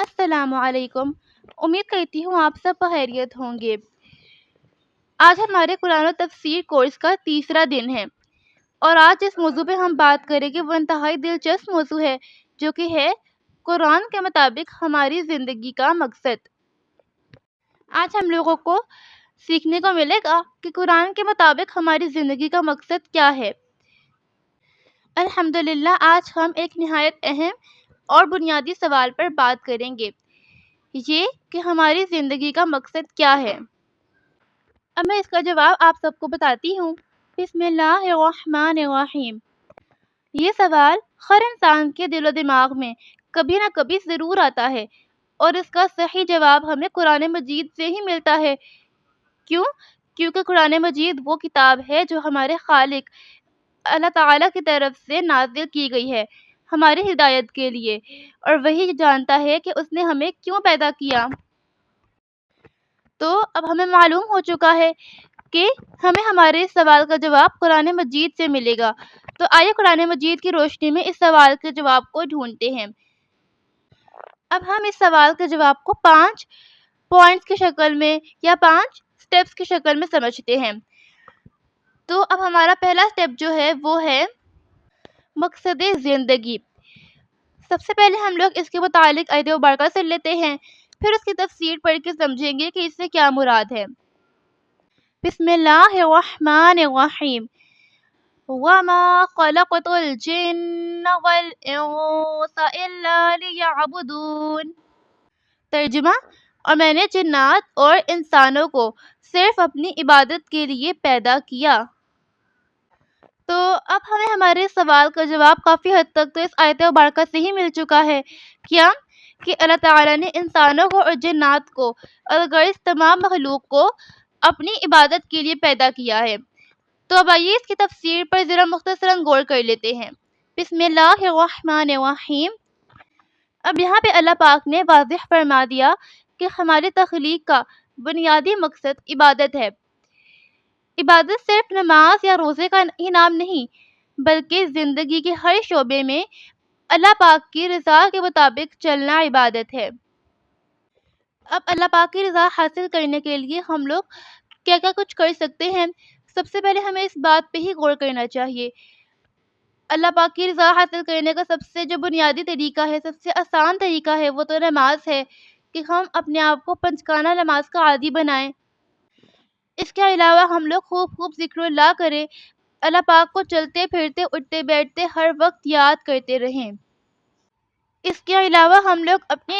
السلام علیکم۔ امید کرتی ہوں آپ سب بخیریت ہوں گے۔ آج ہمارے قرآن و تفسیر کورس کا تیسرا دن ہے اور آج جس موضوع پہ ہم بات کریں گے وہ انتہائی دلچسپ موضوع ہے، جو کہ ہے قرآن کے مطابق ہماری زندگی کا مقصد۔ آج ہم لوگوں کو سیکھنے کو ملے گا کہ قرآن کے مطابق ہماری زندگی کا مقصد کیا ہے۔ الحمدللہ آج ہم ایک نہایت اہم اور بنیادی سوال پر بات کریں گے، یہ کہ ہماری زندگی کا مقصد کیا ہے۔ اب میں اس کا جواب آپ سب کو بتاتی ہوں۔ بسم اللہ الرحمن الرحیم۔ یہ سوال ہر انسان کے دل و دماغ میں کبھی نہ کبھی ضرور آتا ہے اور اس کا صحیح جواب ہمیں قرآن مجید سے ہی ملتا ہے۔ کیونکہ قرآن مجید وہ کتاب ہے جو ہمارے خالق اللہ تعالیٰ کی طرف سے نازل کی گئی ہے ہماری ہدایت کے لیے، اور وہی جانتا ہے کہ اس نے ہمیں کیوں پیدا کیا۔ تو اب ہمیں معلوم ہو چکا ہے کہ ہمیں ہمارے اس سوال کا جواب قرآن مجید سے ملے گا۔ تو آئیے قرآن مجید کی روشنی میں اس سوال کے جواب کو ڈھونڈتے ہیں۔ اب ہم اس سوال کے جواب کو 5 پوائنٹس کی شکل میں یا 5 سٹیپس کی شکل میں سمجھتے ہیں۔ تو اب ہمارا پہلا سٹیپ جو ہے وہ ہے مقصد زندگی۔ سب سے پہلے ہم لوگ اس کے متعلق آیت مبارکہ سے لیتے ہیں، پھر اس کی تفسیر پڑھ کے سمجھیں گے کہ اس سے کیا مراد ہے۔ بسم اللہ الرحمن الرحیم۔ وَمَا خَلَقْتُ الْجِنَّ وَالْإِنسَ إِلَّا لِيَعْبُدُونِ۔ ترجمہ: اور میں نے جنات اور انسانوں کو صرف اپنی عبادت کے لیے پیدا کیا۔ تو اب ہمیں ہمارے سوال کا جواب کافی حد تک تو اس آیت مبارکہ سے ہی مل چکا ہے۔ کیا کہ اللہ تعالیٰ نے انسانوں کو اور جنات کو اور اس تمام مخلوق کو اپنی عبادت کے لیے پیدا کیا ہے۔ تو اب آئیے اس کی تفسیر پر ذرا مختصراً غور کر لیتے ہیں۔ بسم اللہ الرحمن الرحیم۔ اب یہاں پہ اللہ پاک نے واضح فرما دیا کہ ہماری تخلیق کا بنیادی مقصد عبادت ہے۔ عبادت صرف نماز یا روزے کا ہی نام نہیں، بلکہ زندگی کے ہر شعبے میں اللہ پاک کی رضا کے مطابق چلنا عبادت ہے۔ اب اللہ پاک کی رضا حاصل کرنے کے لیے ہم لوگ کیا کیا کچھ کر سکتے ہیں، سب سے پہلے ہمیں اس بات پہ ہی غور کرنا چاہیے۔ اللہ پاک کی رضا حاصل کرنے کا سب سے جو بنیادی طریقہ ہے، سب سے آسان طریقہ ہے، وہ تو نماز ہے کہ ہم اپنے آپ کو پنجگانہ نماز کا عادی بنائیں۔ اس کے علاوہ ہم لوگ خوب ذکر اللہ کریں، اللہ پاک کو چلتے پھرتے اٹھتے بیٹھتے ہر وقت یاد کرتے رہیں۔ اس کے علاوہ ہم لوگ اپنے